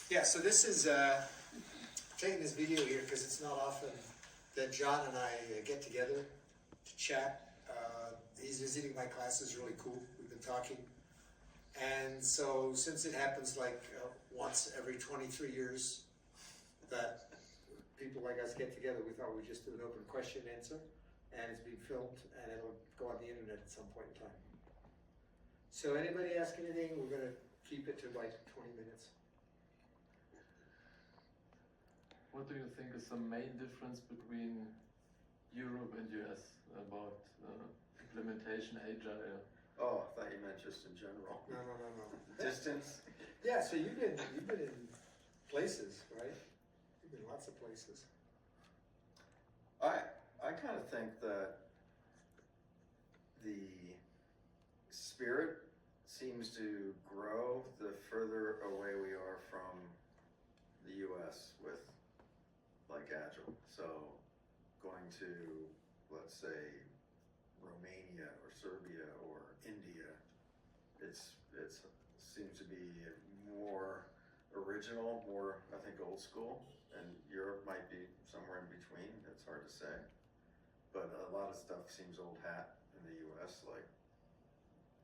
Yeah, so this is, I'm taking this video here because it's not often that Jon and I get together to chat. He's visiting my classes, really cool. We've been talking. And so since it happens like once every 23 years that people like us get together, we thought we'd just do an open question and answer. And it's being filmed and it'll go on the internet at some point in time. So anybody ask anything, we're going to keep it to like 20 minutes. What do you think is the main difference between Europe and US about implementation Agile? Oh, I thought you meant just in general. No. Distance? Yeah, so you've been in places, right? You've been lots of places. I kind of think that the spirit seems to grow the further away we are from the US with like Agile. So going to, let's say, Romania or Serbia or India, it seems to be more original, more, I think, old school, and Europe might be somewhere in between. It's hard to say, but a lot of stuff seems old hat in the US, like,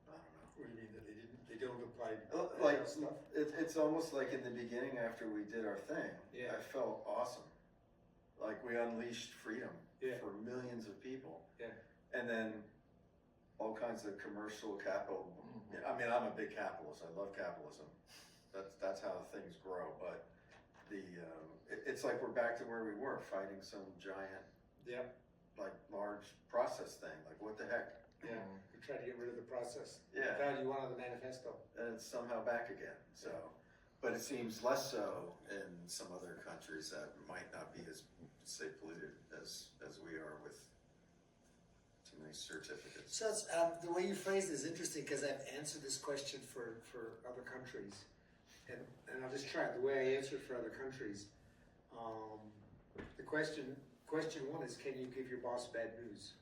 I don't know. What do you mean that they don't apply Like, stuff? it's almost like in the beginning after we did our thing, Yeah. I felt awesome. Like we unleashed freedom Yeah. for millions of people. Yeah. And then all kinds of commercial capital. I mean, I'm a big capitalist. I love capitalism. That's how things grow. But it's like we're back to where we were, fighting some giant, like large process thing. Like what the heck? Yeah, we try to get rid of the process. Yeah. Value one of the manifesto. And it's somehow back again. So, but it seems less so in some other countries that might not be as, say, polluted as we are with too many certificates. So it's, the way you phrased it is interesting because I've answered this question for other countries, and I'll just try it the way I answer it for other countries. The question one is, can you give your boss bad news?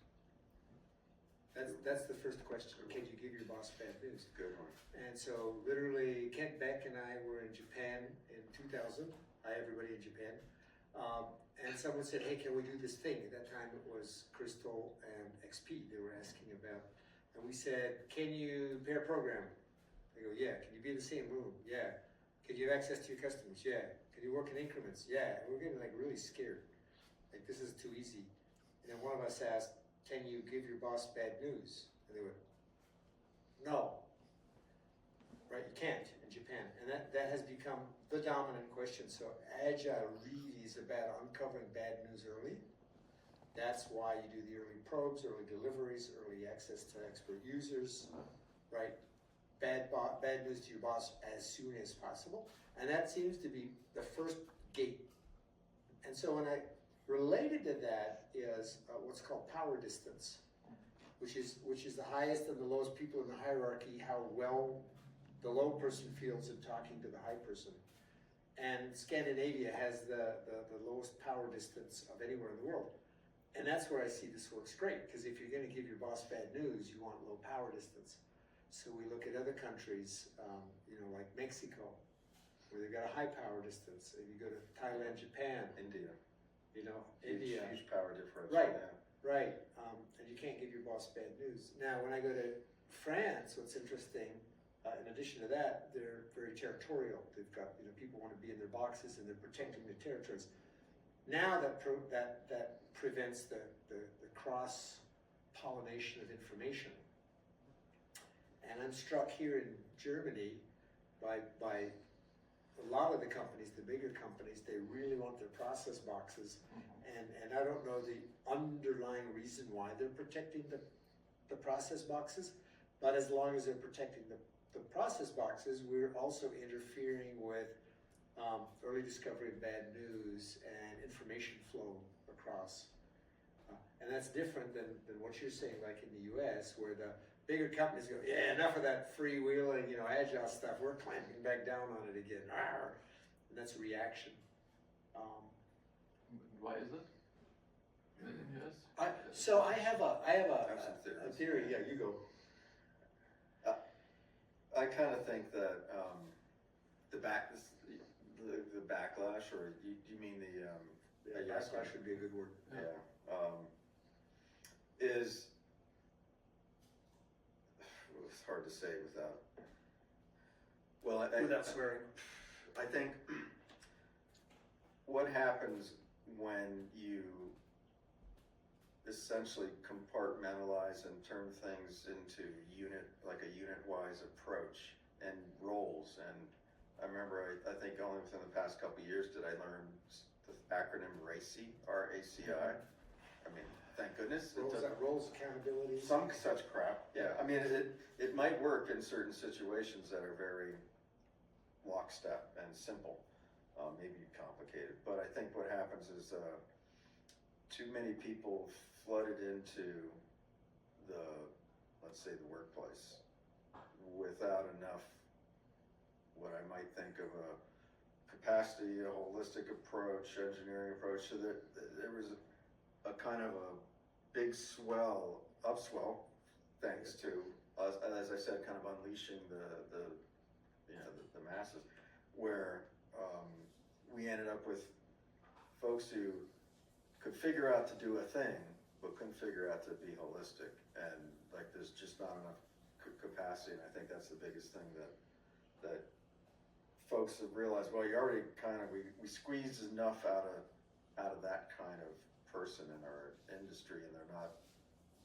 That's the first question. Can you give your boss bad news? Good one. And so literally Kent Beck and I were in Japan in 2000. Everybody in Japan. And someone said, hey, can we do this thing? At that time it was Crystal and XP they were asking about. And we said, can you pair program? They go, yeah. Can you be in the same room? Yeah. Can you have access to your customers? Yeah. Can you work in increments? Yeah. And we're getting like really scared. Like this is too easy. And then one of us asked, can you give your boss bad news? And they went, no. Right, you can't in Japan. And that has become the dominant question. So Agile really is about uncovering bad news early. That's why you do the early probes, early deliveries, early access to expert users, right? Bad news to your boss as soon as possible. And that seems to be the first gate. And so when related to that is what's called power distance, which is the highest and the lowest people in the hierarchy, how well the low person feels in talking to the high person. And Scandinavia has the lowest power distance of anywhere in the world. And that's where I see this works great, because if you're going to give your boss bad news, you want low power distance. So we look at other countries, like Mexico, where they've got a high power distance. If you go to Thailand, Japan, India. India. Huge power difference. Right, right. And you can't give your boss bad news. Now, when I go to France, what's interesting, in addition to that, they're very territorial. They've got, people want to be in their boxes and they're protecting their territories. Now that prevents the cross-pollination of information. And I'm struck here in Germany by a lot of the companies, the bigger companies, they really want their process boxes. And I don't know the underlying reason why they're protecting the process boxes, but as long as they're protecting the process boxes, we're also interfering with early discovery of bad news and information flow across. And that's different than what you're saying, like in the US, where the bigger companies go, yeah, enough of that freewheeling, Agile stuff, we're clamping back down on it again. Arr! And that's reaction. Why is it in the US? So I have a theory. Yeah, you go. I kind of think that the backlash, or you mean the Yeah, backlash would be a good word. yeah, is, it's hard to say without, well, Without swearing. I think what happens when you essentially compartmentalize and turn things into like a unit-wise approach and roles. And I remember, I think only within the past couple of years did I learn the acronym RACI, R-A-C-I. I mean, thank goodness. Roles, accountability. Some such crap. Yeah, I mean, it might work in certain situations that are very lockstep and simple, maybe complicated. But I think what happens is too many people flooded into the, let's say, the workplace without enough, what I might think of a capacity, a holistic approach, engineering approach, so that there was a kind of a big upswell, thanks to, as I said, kind of unleashing the masses, where we ended up with folks who could figure out to do a thing, but couldn't figure out to be holistic, and like there's just not enough capacity. And I think that's the biggest thing that folks have realized. Well, you already kind of we squeezed enough out of that kind of person in our industry, and they're not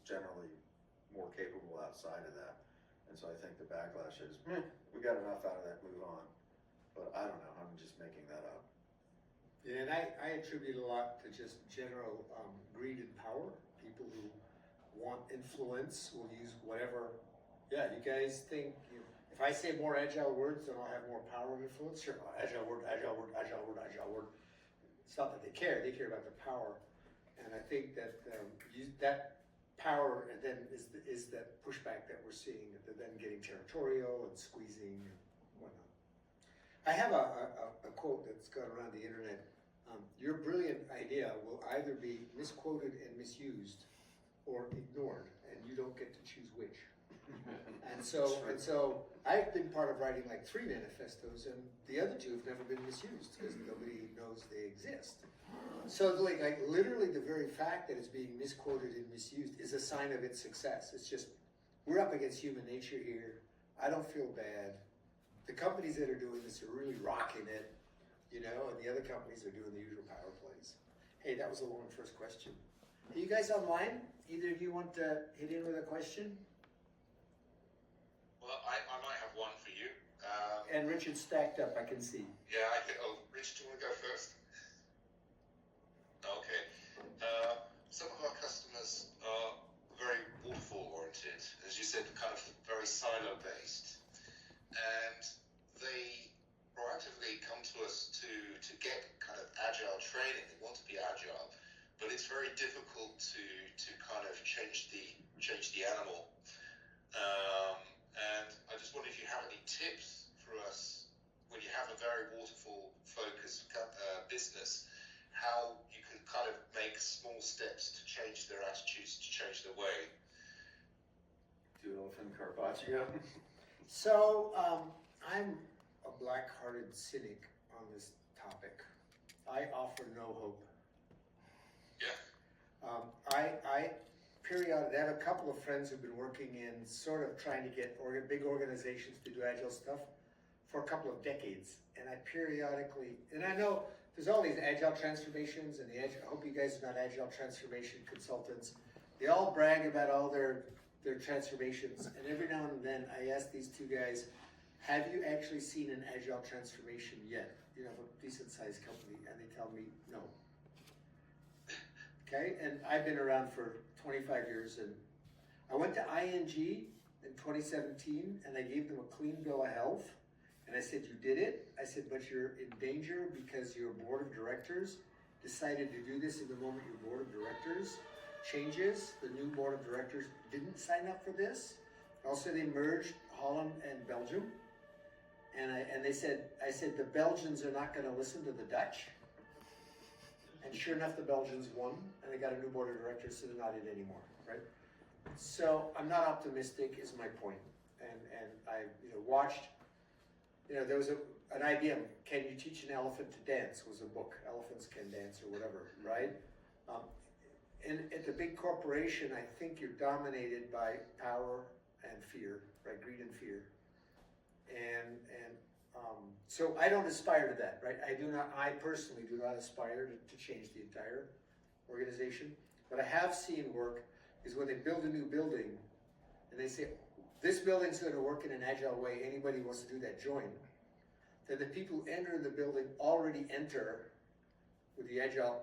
generally more capable outside of that. And so I think the backlash is, we got enough out of that, move on. But I don't know, I'm just making that up. Yeah, and I attribute a lot to just general greed and power. People who want influence will use whatever. Yeah, you guys think, if I say more agile words, then I'll have more power and influence? Sure, agile word, agile word, agile word, agile word. It's not that they care about the power. And I think that that power and then is that pushback that we're seeing, that they're then getting territorial and squeezing and whatnot. I have a quote that's gone around the internet. Your brilliant idea will either be misquoted and misused or ignored, and you don't get to choose which. And so I've been part of writing like 3 manifestos, and the other 2 have never been misused because nobody knows they exist. So like literally the very fact that it's being misquoted and misused is a sign of its success. It's just, we're up against human nature here. I don't feel bad. The companies that are doing this are really rocking it, and the other companies are doing the usual power plays. Hey, that was a long first question. Are you guys online? Either of you want to hit in with a question? Well, I might have one for you. And Richard's stacked up, I can see. Yeah, I think. Oh, Richard, do you want to go first? Okay. Some of our customers are very waterfall oriented, as you said, kind of very silo based, and they proactively come to us to get kind of agile training. They want to be agile, but it's very difficult to kind of change the animal. And I just wonder if you have any tips for us when you have a very waterfall focused business, how you can kind of make small steps to change their attitudes, to change their way. Doodle from Carpaccio. So I'm a black-hearted cynic on this topic. I offer no hope. Yeah. I periodically have a couple of friends who've been working in sort of trying to get big organizations to do agile stuff for a couple of decades, and I periodically, and I know there's all these agile transformations, and I hope you guys are not agile transformation consultants. They all brag about all their transformations, and every now and then I ask these 2 guys, have you actually seen an agile transformation yet? A decent sized company, and they tell me no. Okay, and I've been around for 25 years, and I went to ING in 2017, and I gave them a clean bill of health, and I said, you did it. I said, but you're in danger because your board of directors decided to do this in the moment your board of directors changes. The new board of directors didn't sign up for this. Also, they merged Holland and Belgium, and I said, the Belgians are not going to listen to the Dutch. And sure enough, the Belgians won, and they got a new board of directors, so they're not in anymore, right? So I'm not optimistic, is my point. And I watched you know, there was an IBM, Can You Teach an Elephant to Dance was a book, Elephants Can Dance or whatever, right? And at the big corporation, I think you're dominated by power and fear, right? Greed and fear. And so I don't aspire to that, right? I personally do not aspire to change the entire organization. What I have seen work is when they build a new building and they say, this building's going to work in an agile way, anybody who wants to do that, join. Then the people who enter the building already enter with the agile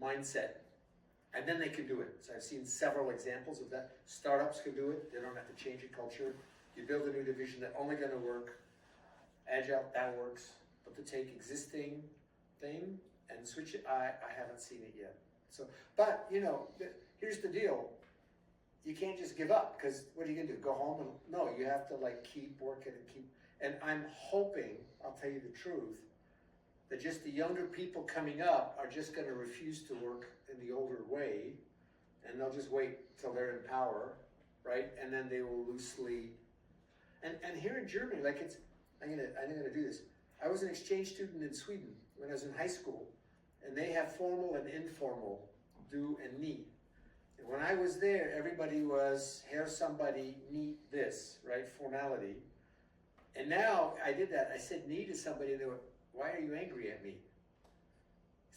mindset, and then they can do it. So I've seen several examples of that. Startups can do it, they don't have to change a culture. You build a new division that's only going to work agile, that works. But to take existing thing and switch it, I haven't seen it yet. So, but you know, here's the deal. You can't just give up, because what are you gonna do? Go home and no, you have to like keep working and keep. And I'm hoping, I'll tell you the truth, that just the younger people coming up are just gonna refuse to work in the older way, and they'll just wait till they're in power, right? And then they will loosely. And here in Germany, like I'm gonna do this. I was an exchange student in Sweden when I was in high school, and they have formal and informal, do and need. And when I was there, everybody was, here's somebody, need this, right? Formality. And now I did that. I said need to somebody, and they were, why are you angry at me?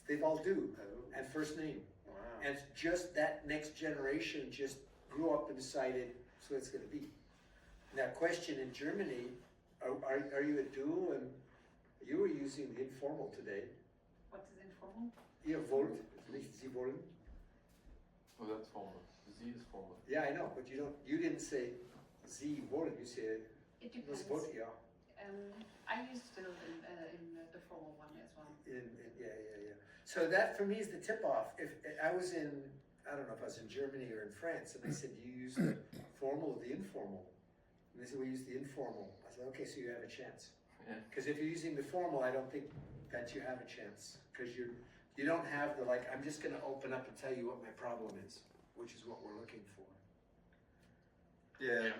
They all do, and first name. Wow. And just that next generation just grew up and decided, so it's gonna be. Now, question in Germany, are you a do, and you were using the informal today. What is informal? Ihr wollt, nicht Sie wollen. Well, that's formal. Z is formal. Yeah, I know, but you didn't say Sie wollen, you said It das depends. wollt ihr. I use still in the formal one as well. Yeah. So that for me is the tip off. If I was in, I don't know if I was in Germany or in France, and they said, do you use the formal or the informal? And they said, we use the informal. I said, okay, so you have a chance. Because if you're using the formal, I don't think that you have a chance. Because you don't have the, like, I'm just going to open up and tell you what my problem is, which is what we're looking for. Yeah,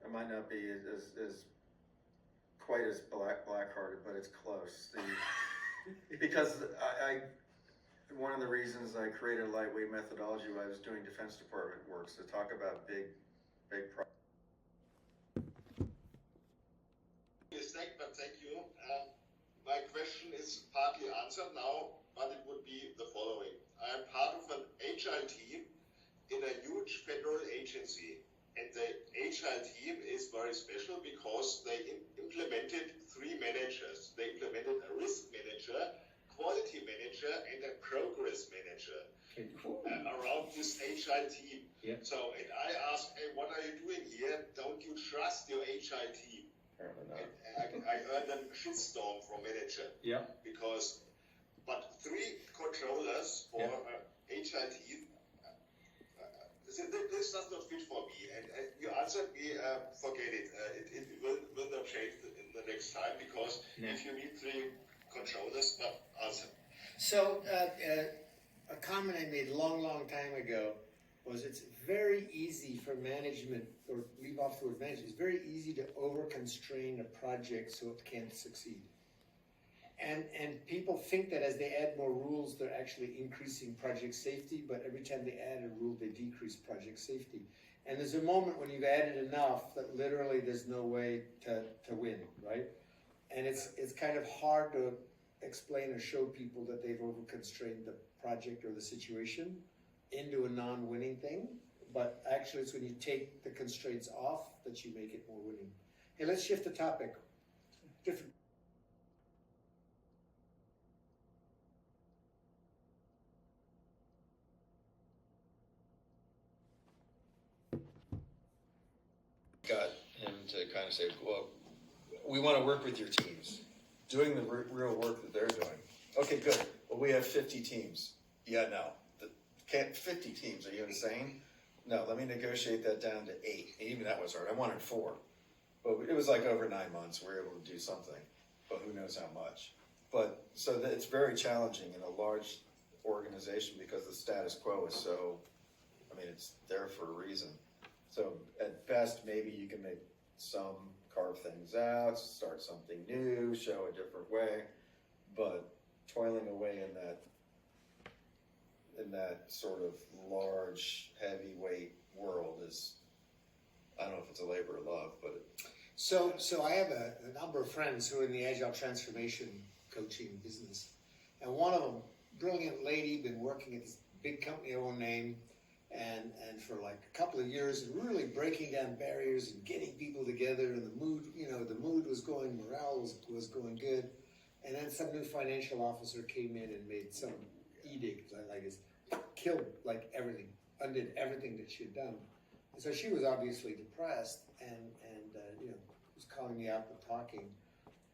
I might not be as quite as black-hearted, but it's close. Because one of the reasons I created a lightweight methodology while I was doing Defense Department work, to talk about big problems. But thank you. My question is partly answered now, but it would be the following. I am part of an Agile team in a huge federal agency. And the Agile team is very special because they implemented 3 managers. They implemented a risk manager, quality manager, and a progress manager around this Agile team. Yeah. So, and I asked, hey, what are you doing here? Don't you trust your Agile team? And I earned a shitstorm from manager. Yeah. But 3 controllers for Agile team. This does not fit for me, and you answered me, forget it. It will not change in the next time, because if you need 3 controllers, but answer. So, a comment I made a long time ago was it's very easy for management, or leave off the word management, it's very easy to over-constrain a project so it can't succeed. And people think that as they add more rules, they're actually increasing project safety, but every time they add a rule, they decrease project safety. And there's a moment when you've added enough that literally there's no way to win, right? And it's kind of hard to explain or show people that they've over-constrained the project or the situation into a non-winning thing. But actually it's when you take the constraints off that you make it more winning. Hey, let's shift the topic. Different. Got him to kind of say, well, we want to work with your teams, doing the real work that they're doing. Okay, good. Well, we have 50 teams. Yeah, no. 50 teams, are you insane? No, let me negotiate that down to 8. Even that was hard. I wanted 4. But it was like over 9 months we were able to do something. But who knows how much. But so that it's very challenging in a large organization because the status quo is so, I mean, it's there for a reason. So at best, maybe you can make some carve things out, start something new, show a different way, but toiling away in that sort of large, heavyweight world is, I don't know if it's a labor of love, but So I have a number of friends who are in the Agile transformation coaching business. And one of them, brilliant lady, been working at this big company I won't name, and for like a couple of years, and really breaking down barriers and getting people together, and the mood was going, morale was going good. And then some new financial officer came in and made some edict, like this, killed like everything, undid everything that she had done. And so she was obviously depressed, and was calling me up and talking.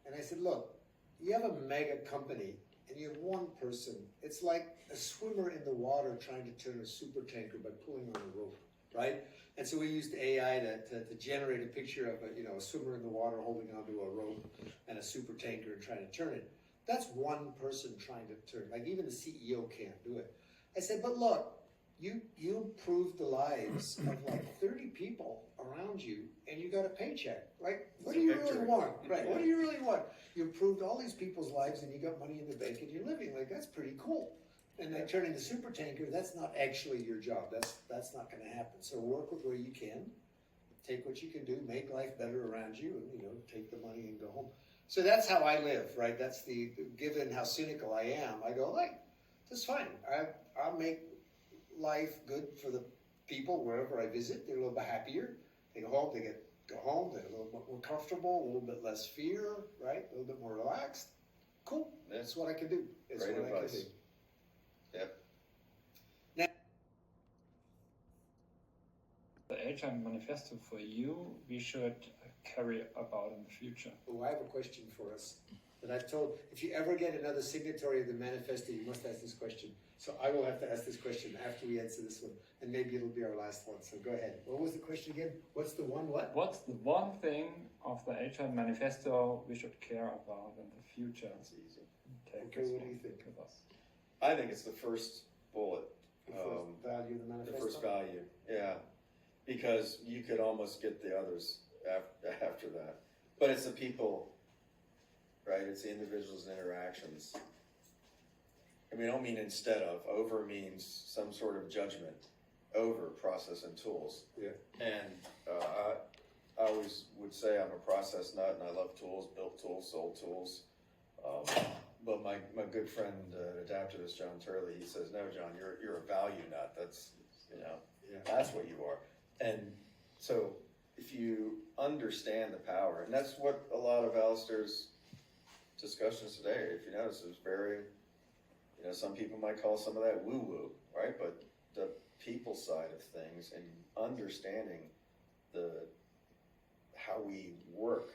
And I said, look, you have a mega company and you have one person. It's like a swimmer in the water trying to turn a super tanker by pulling on a rope, right? And so we used AI to generate a picture of a swimmer in the water holding onto a rope and a super tanker and trying to turn it. That's one person trying to turn. Like even the CEO can't do it. I said, but look, you improved the lives of like 30 people around you, and you got a paycheck. Like, what do you really want? Right? What do you really want? You improved all these people's lives, and you got money in the bank, and you're living. Like, that's pretty cool. And then turning the super tanker, that's not actually your job. That's not going to happen. So work with where you can, take what you can do, make life better around you, and take the money and go home. So that's how I live, right? That's given how cynical I am. I go like, that's fine. I'll make life good for the people wherever I visit. They're a little bit happier. They go home. They're a little bit more comfortable, a little bit less fear, right? A little bit more relaxed. Cool. That's what I can do. It's great what advice. I can do. Yep. The Agile manifesto for you, we should carry about in the future. Oh, I have a question for us that I've told. If you ever get another signatory of the manifesto, you must ask this question. So I will have to ask this question after we answer this one, and maybe it'll be our last one. So go ahead. What was the question again? What's the one what? What's the one thing of the Agile manifesto we should care about in the future? That's easy. Take Okay, this what do one you think? with us. I think it's the first bullet. The first value of the The manifesto? first value, yeah. Because you could almost get the others after that. But it's the people, right? It's the individuals and interactions. And we don't mean instead of. Over means some sort of judgment over process and tools. Yeah. And I always would say I'm a process nut, and I love tools, built tools, sold tools. But my good friend, adaptivist Jon Turley, he says, no, John, you're a value nut. That's, that's what you are. And so if you understand the power, and that's what a lot of Alistair's discussions today, if you notice, is very, some people might call some of that woo-woo, right? But the people side of things and understanding how we work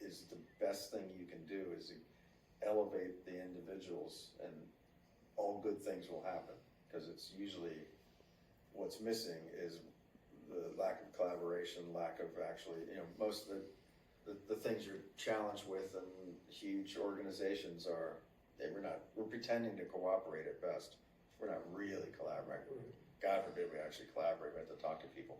is the best thing you can do, is elevate the individuals, and all good things will happen, because it's usually what's missing is the lack of collaboration, lack of actually, most of the things you're challenged with in huge organizations are, we're pretending to cooperate at best. We're not really collaborating. God forbid we actually collaborate. We have to talk to people.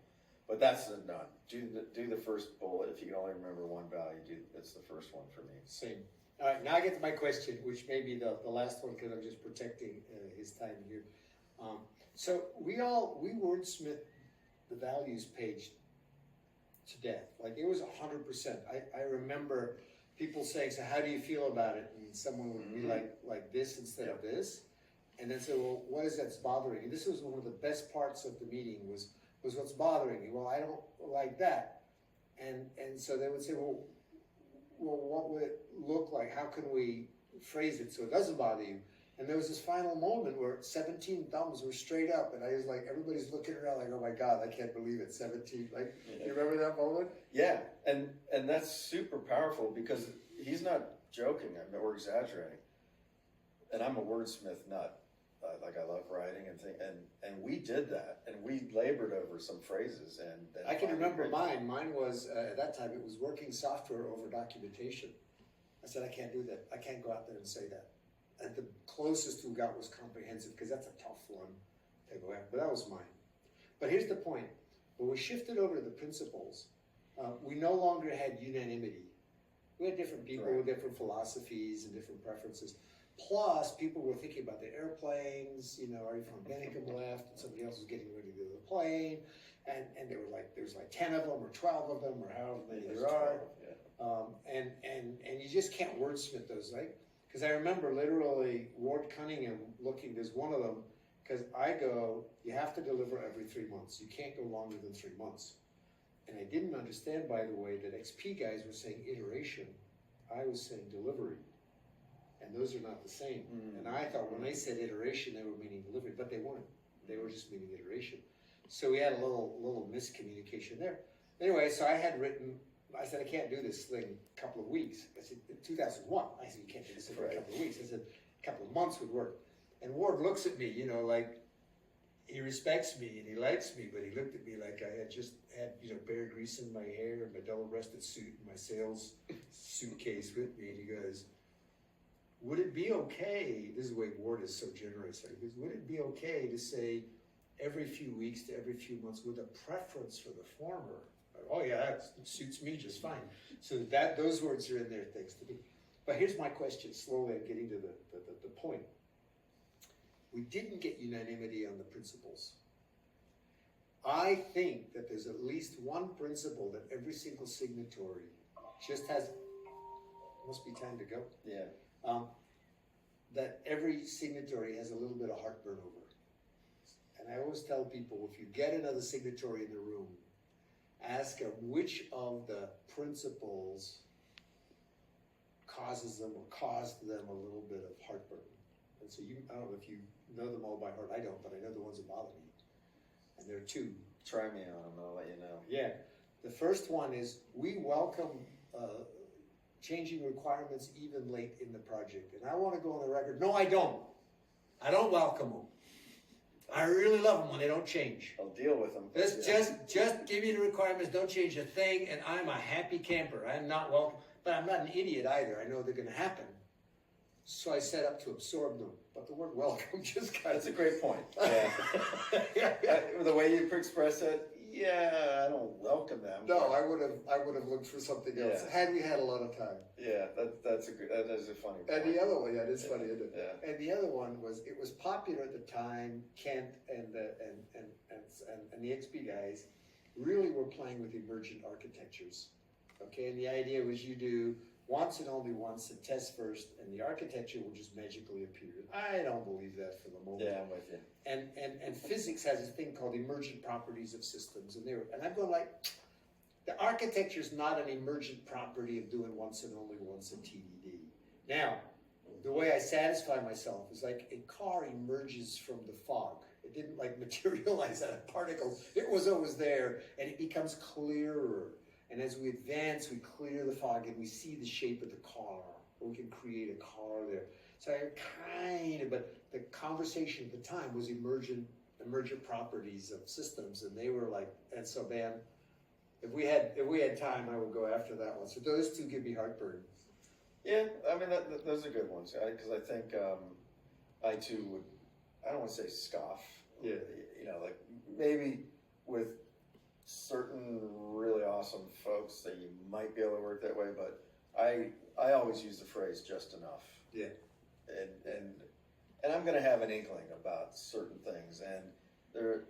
But that's not. Do the first bullet. If you can only remember one value, that's the first one for me. Same. All right, now I get to my question, which may be the last one, because I'm just protecting his time here. So we wordsmith the values page to death. Like, it was 100%. I remember people saying, so how do you feel about it? And someone would be like this instead of this. And then say, well, what is that's bothering you? This was one of the best parts of the meeting was what's bothering you. Well, I don't like that. And so they would say, well, what would it look like? How can we phrase it so it doesn't bother you? And there was this final moment where 17 thumbs were straight up, and I was like, everybody's looking around like, oh my God, I can't believe it, 17. Like, you remember that moment? Yeah, and that's super powerful, because he's not joking, or exaggerating. And I'm a wordsmith nut. Like, I love writing and we did that, and we labored over some phrases, and I can remember mine. Mine was, at that time, it was working software over documentation. I said, I can't do that. I can't go out there and say that. And the closest we got was comprehensive, because that's a tough one to go after. But that was mine. But here's the point. When we shifted over to the principles, we no longer had unanimity. We had different people Right. with different philosophies and different preferences. Plus, people were thinking about their airplanes. You know, Ari von Bennekom left, and somebody else was getting ready to do the plane, and there was like 10 of them or 12 of them or however many there are. And you just can't wordsmith those, right? Because I remember literally Ward Cunningham looking. There's one of them. Because I go, you have to deliver every 3 months. You can't go longer than 3 months. And I didn't understand, by the way, that XP guys were saying iteration. I was saying delivery. And those are not the same. And I thought when they said iteration, they were meaning delivery, but they weren't. They were just meaning iteration. So we had a little miscommunication there. Anyway, so I had written, I said, I can't do this thing a couple of weeks. I said, in 2001, I said, you can't do this for a couple of weeks. I said, a couple of months would work. And Ward looks at me, you know, like he respects me and he likes me, but he looked at me like I had just had, you know, bear grease in my hair and my double-breasted suit and my sales suitcase with me. And he goes, would it be okay, this is the way Ward is so generous, he goes, would it be okay to say every few weeks to every few months with a preference for the former? Oh yeah, that suits me just fine. So that those words are in there, thanks to me. But here's my question, slowly I'm getting to the point. We didn't get unanimity on the principles. I think that there's at least one principle that every single signatory just has, must be time to go. Yeah. That every signatory has a little bit of heartburn over. And I always tell people, if you get another signatory in the room, ask them which of the principles causes them or caused them a little bit of heartburn. And so I don't know if you know them all by heart. I don't, but I know the ones that bother me. And there are two. Try me on them, I'll let you know. Yeah. The first one is we welcome changing requirements even late in the project. And I want to go on the record. No, I don't. I don't welcome them. I really love them when they don't change. I'll deal with them. Just give me the requirements. Don't change a thing, and I'm a happy camper. I'm not welcome, but I'm not an idiot either. I know they're going to happen. So I set up to absorb them. But the word welcome just kind That's a great point. Yeah. The way you express it, yeah, I don't welcome them. No, I would have looked for something else had we had a lot of time. Yeah, that is a funny point. And the other one, yeah, it is funny, isn't it? Yeah. And the other one was it was popular at the time. Kent and the XP guys really were playing with emergent architectures. Okay, and the idea was you do once and only once and test first, and the architecture will just magically appear. I don't believe that for the moment. Yeah, I'm with you. And physics has a thing called emergent properties of systems, and I'm going like, the architecture is not an emergent property of doing once and only once in TDD. Now, the way I satisfy myself is like a car emerges from the fog. It didn't like materialize out of particles. It was always there, and it becomes clearer. And as we advance, we clear the fog and we see the shape of the car, or we can create a car there. So but the conversation at the time was emergent properties of systems, and they were like, and so man, if we had time, I would go after that one. So those two give me heartburn. Yeah, I mean, those are good ones, because I think I too would, I don't want to say scoff. Yeah. You know, like maybe with certain really awesome folks that you might be able to work that way, but I always use the phrase just enough. Yeah. And I'm going to have an inkling about certain things, and they're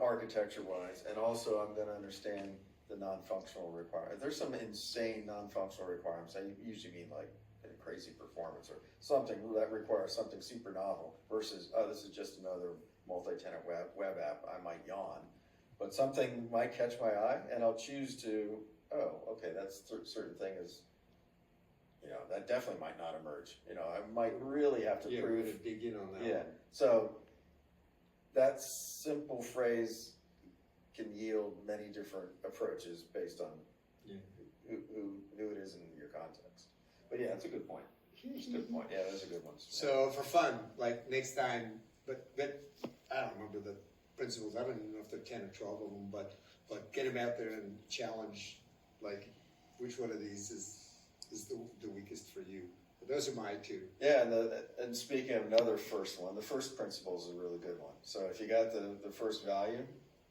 architecture-wise, and also I'm going to understand the non-functional requirements. There's some insane non-functional requirements. I usually mean like a crazy performance or something that requires something super novel versus, oh, this is just another multi-tenant web app. I might yawn. But something might catch my eye, and I'll choose to, oh, okay, that's certain thing is, you know, that definitely might not emerge. You know, I might really have to Yeah, prove. we're gonna dig in on that. Yeah. So that simple phrase can yield many different approaches based on who it is in your context. But yeah, that's a good point. It's a good point. Yeah, those are good ones. So for fun, like next time, but I don't remember the principles. I don't even know if there are 10 or 12 of them, but get them out there and challenge, like, which one of these is the weakest for you. But those are my two. Yeah, and speaking of another first one, the first principle is a really good one. So if you got the first value,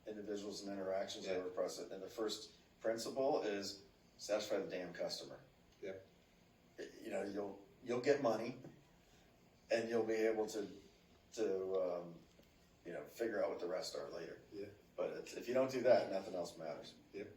individuals and interactions that were present, and the first principle is satisfy the damn customer. Yep. You know, you'll get money, and you'll be able to you know, figure out what the rest are later. Yeah. But if you don't do that, nothing else matters. Yep.